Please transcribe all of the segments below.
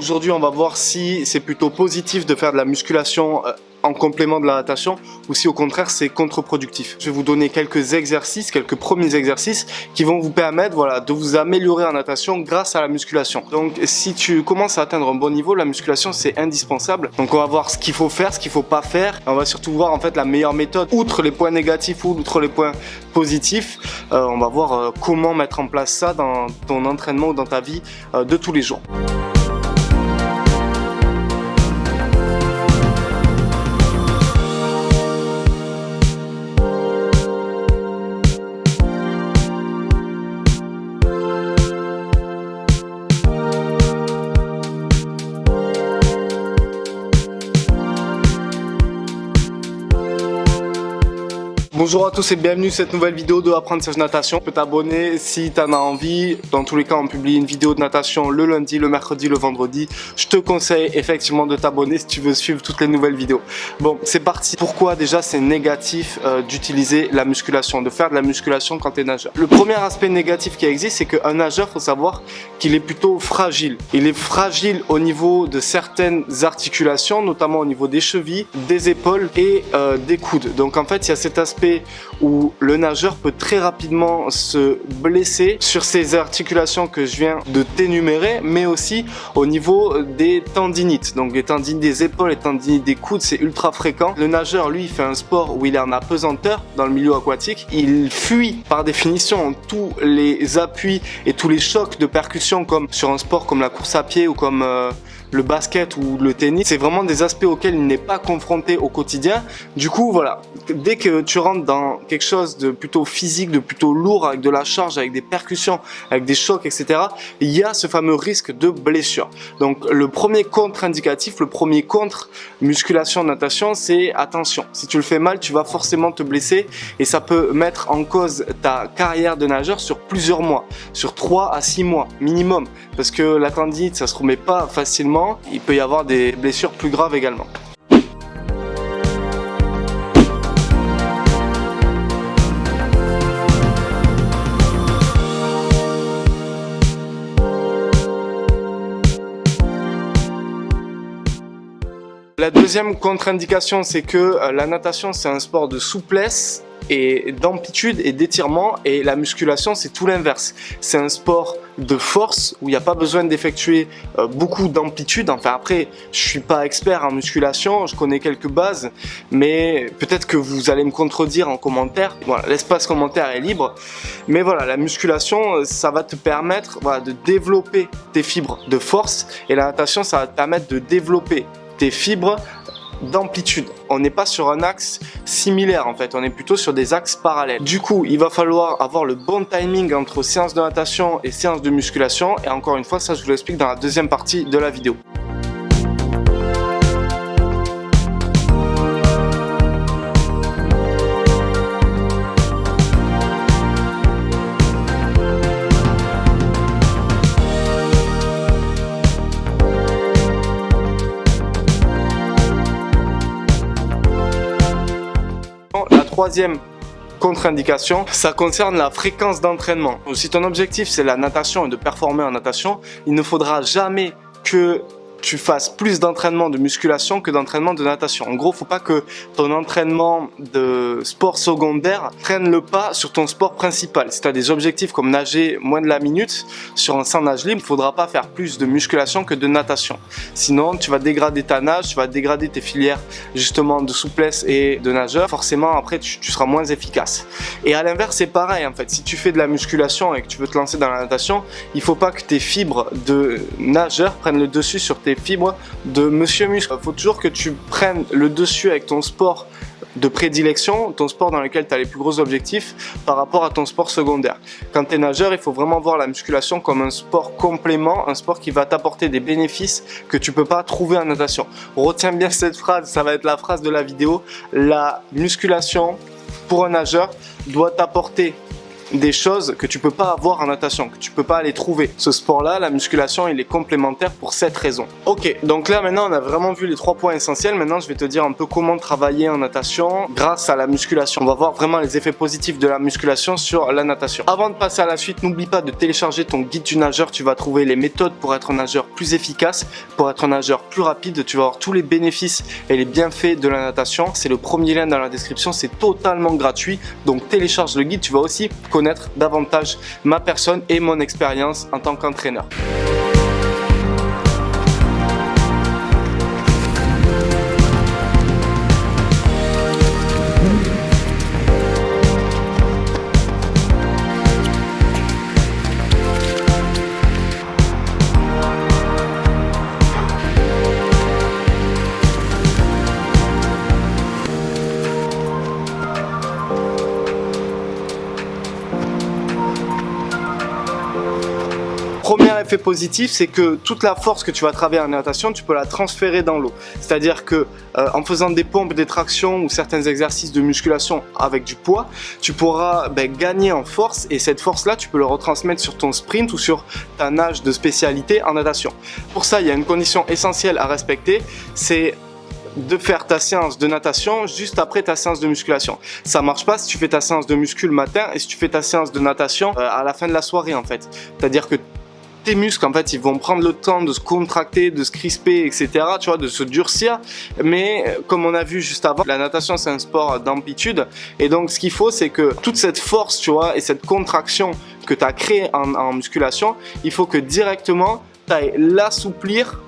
Aujourd'hui, on va voir si c'est plutôt positif de faire de la musculation en complément de la natation ou si au contraire c'est contre-productif. Je vais vous donner quelques exercices, quelques premiers exercices qui vont vous permettre de vous améliorer en natation grâce à la musculation. Donc si tu commences à atteindre un bon niveau, la musculation c'est indispensable. Donc on va voir ce qu'il faut faire, ce qu'il faut pas faire. On va surtout voir en fait la meilleure méthode, outre les points négatifs ou outre les points positifs. On va voir comment mettre en place ça dans ton entraînement ou dans ta vie de tous les jours. Bonjour à tous et bienvenue à cette nouvelle vidéo de Apprentissage Natation. Tu peux t'abonner si tu en as envie. Dans tous les cas, on publie une vidéo de natation le lundi, le mercredi, le vendredi. Je te conseille effectivement de t'abonner si tu veux suivre toutes les nouvelles vidéos. Bon, c'est parti. Pourquoi déjà c'est négatif d'utiliser la musculation, de faire de la musculation quand tu es nageur? Le premier aspect négatif qui existe, c'est qu'un nageur, faut savoir qu'il est plutôt fragile. Il est fragile au niveau de certaines articulations, notamment au niveau des chevilles, des épaules et des coudes. Donc en fait, il y a cet aspect où le nageur peut très rapidement se blesser sur ces articulations que je viens de t'énumérer, mais aussi au niveau des tendinites. Donc les tendinites des épaules, les tendinites des coudes, c'est ultra fréquent. Le nageur, lui, fait un sport où il est en apesanteur dans le milieu aquatique. Il fuit par définition tous les appuis et tous les chocs de percussion comme sur un sport comme la course à pied ou comme le basket ou le tennis. C'est vraiment des aspects auxquels il n'est pas confronté au quotidien. Du coup, voilà, dès que tu rentres dans quelque chose de plutôt physique, de plutôt lourd, avec de la charge, avec des percussions, avec des chocs, etc., il y a ce fameux risque de blessure. Donc, le premier contre-indicatif, le premier contre-musculation natation, c'est attention. Si tu le fais mal, tu vas forcément te blesser et ça peut mettre en cause ta carrière de nageur sur plusieurs mois, sur 3 à 6 mois minimum, parce que la tendinite, ça se remet pas facilement. Il peut y avoir des blessures plus graves également. La deuxième contre-indication, c'est que la natation, c'est un sport de souplesse et d'amplitude et d'étirement, et la musculation, c'est tout l'inverse. C'est un sport de force où il n'y a pas besoin d'effectuer beaucoup d'amplitude. Enfin après, je suis pas expert en musculation, je connais quelques bases, mais peut-être que vous allez me contredire en commentaire. Voilà, l'espace commentaire est libre, mais voilà, la musculation, ça va te permettre de développer tes fibres de force, et la natation, ça va te permettre de développer tes fibres d'amplitude. On n'est pas sur un axe similaire en fait, on est plutôt sur des axes parallèles. Du coup, il va falloir avoir le bon timing entre séance de natation et séance de musculation, et encore une fois, ça je vous l'explique dans la deuxième partie de la vidéo. La troisième contre-indication, ça concerne la fréquence d'entraînement. Si ton objectif c'est la natation et de performer en natation, il ne faudra jamais que tu fasses plus d'entraînement de musculation que d'entraînement de natation. En gros, faut pas que ton entraînement de sport secondaire prenne le pas sur ton sport principal. Si tu as des objectifs comme nager moins de la minute sur un 100 nage libre, il faudra pas faire plus de musculation que de natation. Sinon, tu vas dégrader ta nage, tu vas dégrader tes filières justement de souplesse et de nageur. Forcément, après, tu seras moins efficace. Et à l'inverse, c'est pareil en fait. Si tu fais de la musculation et que tu veux te lancer dans la natation, il faut pas que tes fibres de nageur prennent le dessus sur tes fibres de monsieur muscle. Il faut toujours que tu prennes le dessus avec ton sport de prédilection, ton sport dans lequel tu as les plus gros objectifs par rapport à ton sport secondaire. Quand tu es nageur, il faut vraiment voir la musculation comme un sport complément, un sport qui va t'apporter des bénéfices que tu peux pas trouver en natation. Retiens bien cette phrase, ça va être la phrase de la vidéo. La musculation pour un nageur doit t'apporter des choses que tu peux pas avoir en natation, que tu peux pas aller trouver. Ce sport-là, la musculation, il est complémentaire pour cette raison. Ok, donc là maintenant on a vraiment vu les 3 points essentiels. Maintenant je vais te dire un peu comment travailler en natation grâce à la musculation. On va voir vraiment les effets positifs de la musculation sur la natation. Avant de passer à la suite, n'oublie pas de télécharger ton guide du nageur. Tu vas trouver les méthodes pour être un nageur plus efficace, pour être un nageur plus rapide. Tu vas avoir tous les bénéfices et les bienfaits de la natation. C'est le premier lien dans la description, c'est totalement gratuit. Donc télécharge le guide, tu vas aussi connaître davantage ma personne et mon expérience en tant qu'entraîneur. Premier effet positif, c'est que toute la force que tu vas travailler en natation, tu peux la transférer dans l'eau. C'est-à-dire que en faisant des pompes, des tractions ou certains exercices de musculation avec du poids, tu pourras gagner en force et cette force-là, tu peux le retransmettre sur ton sprint ou sur ta nage de spécialité en natation. Pour ça, il y a une condition essentielle à respecter, c'est de faire ta séance de natation juste après ta séance de musculation. Ça marche pas si tu fais ta séance de muscu le matin et si tu fais ta séance de natation à la fin de la soirée en fait. C'est-à-dire que tes muscles en fait ils vont prendre le temps de se contracter, de se crisper, etc. Tu vois, de se durcir. Mais comme on a vu juste avant, la natation c'est un sport d'amplitude et donc ce qu'il faut c'est que toute cette force, tu vois, et cette contraction que tu as créée en musculation, il faut que directement tu ailles l'assouplir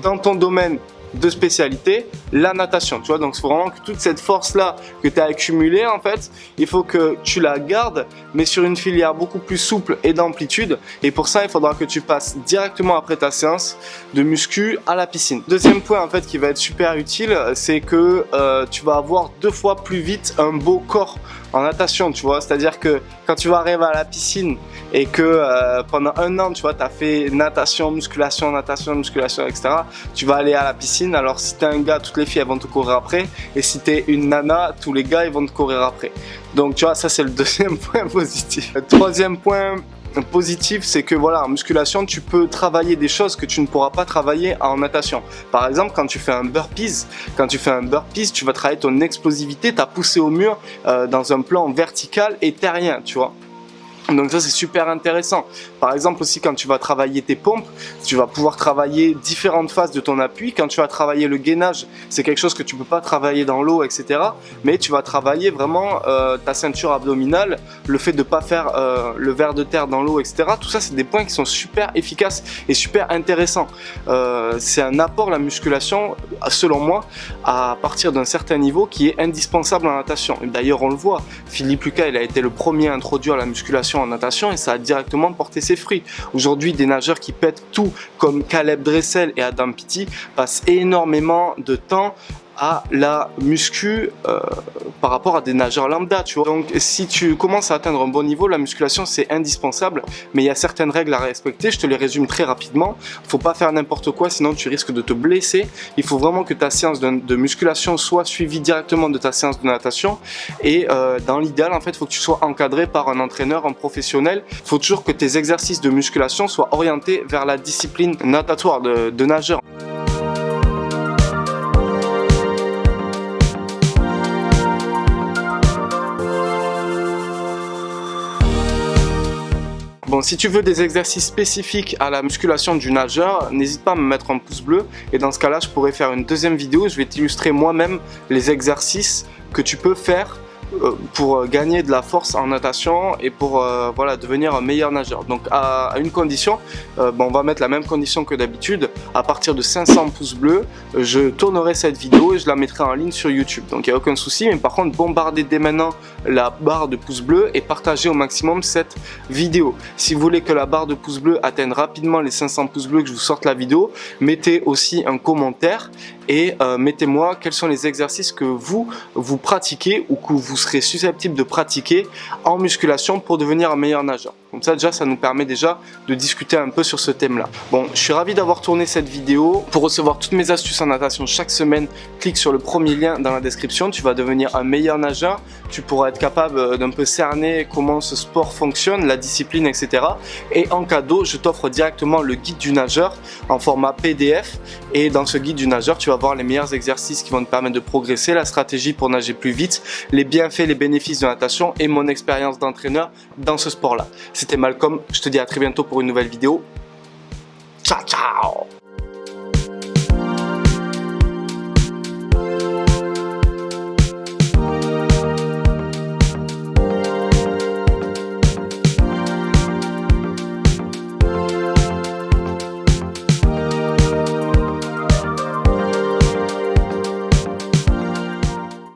dans ton domaine de spécialité, la natation, tu vois. Donc c'est vraiment que toute cette force là que tu as accumulée en fait, il faut que tu la gardes mais sur une filière beaucoup plus souple et d'amplitude, et pour ça il faudra que tu passes directement après ta séance de muscu à la piscine. Deuxième point en fait qui va être super utile, c'est que tu vas avoir 2 fois plus vite un beau corps en natation, tu vois. C'est-à-dire que quand tu vas arriver à la piscine et que pendant 1 an, tu vois, tu as fait natation, musculation, etc., tu vas aller à la piscine. Alors si tu es un gars, toutes les filles elles vont te courir après, et si tu es une nana, tous les gars ils vont te courir après. Donc tu vois, ça c'est le deuxième point positif. Le troisième point positif, c'est que voilà, en musculation tu peux travailler des choses que tu ne pourras pas travailler en natation. Par exemple, quand tu fais un burpees, tu vas travailler ton explosivité, ta poussée au mur dans un plan vertical et terrien, tu vois. Donc ça c'est super intéressant. Par exemple aussi quand tu vas travailler tes pompes, tu vas pouvoir travailler différentes phases de ton appui. Quand tu vas travailler le gainage, c'est quelque chose que tu peux pas travailler dans l'eau, etc. Mais tu vas travailler vraiment ta ceinture abdominale, le fait de pas faire le ver de terre dans l'eau, etc. Tout ça c'est des points qui sont super efficaces et super intéressants. C'est un apport, la musculation, selon moi, à partir d'un certain niveau qui est indispensable en natation. D'ailleurs on le voit, Philippe Lucas il a été le premier à introduire la musculation en natation et ça a directement porté ses fruits. Aujourd'hui, des nageurs qui pètent tout comme Caleb Dressel et Adam Peaty passent énormément de temps à la muscu par rapport à des nageurs lambda, tu vois. Donc si tu commences à atteindre un bon niveau, la musculation c'est indispensable, mais il y a certaines règles à respecter. Je te les résume très rapidement. Faut pas faire n'importe quoi, sinon tu risques de te blesser. Il faut vraiment que ta séance de musculation soit suivie directement de ta séance de natation, et dans l'idéal en fait, faut que tu sois encadré par un entraîneur, un professionnel. Faut toujours que tes exercices de musculation soient orientés vers la discipline natatoire de nageur. Bon, si tu veux des exercices spécifiques à la musculation du nageur, n'hésite pas à me mettre un pouce bleu et dans ce cas-là, je pourrais faire une deuxième vidéo. Je vais t'illustrer moi-même les exercices que tu peux faire pour gagner de la force en natation et pour voilà, devenir un meilleur nageur. Donc à une condition, on va mettre la même condition que d'habitude. À partir de 500 pouces bleus, je tournerai cette vidéo et je la mettrai en ligne sur YouTube. Donc il n'y a aucun souci, mais par contre bombardez dès maintenant la barre de pouces bleus et partagez au maximum cette vidéo. Si vous voulez que la barre de pouces bleus atteigne rapidement les 500 pouces bleus, que je vous sorte la vidéo, mettez aussi un commentaire et mettez-moi quels sont les exercices que vous pratiquez ou que vous serez susceptible de pratiquer en musculation pour devenir un meilleur nageur. Comme ça déjà ça nous permet déjà de discuter un peu sur ce thème là. Bon, je suis ravi d'avoir tourné cette vidéo. Pour recevoir toutes mes astuces en natation chaque semaine, clique sur le premier lien dans la description. Tu vas devenir un meilleur nageur, tu pourras être capable d'un peu cerner comment ce sport fonctionne, la discipline, etc. Et en cadeau, je t'offre directement le guide du nageur en format PDF. Et dans ce guide du nageur, tu vas voir les meilleurs exercices qui vont te permettre de progresser, la stratégie pour nager plus vite, les bienfaits, les bénéfices de natation et mon expérience d'entraîneur dans ce sport-là. C'était Malcolm, je te dis à très bientôt pour une nouvelle vidéo. Ciao, ciao!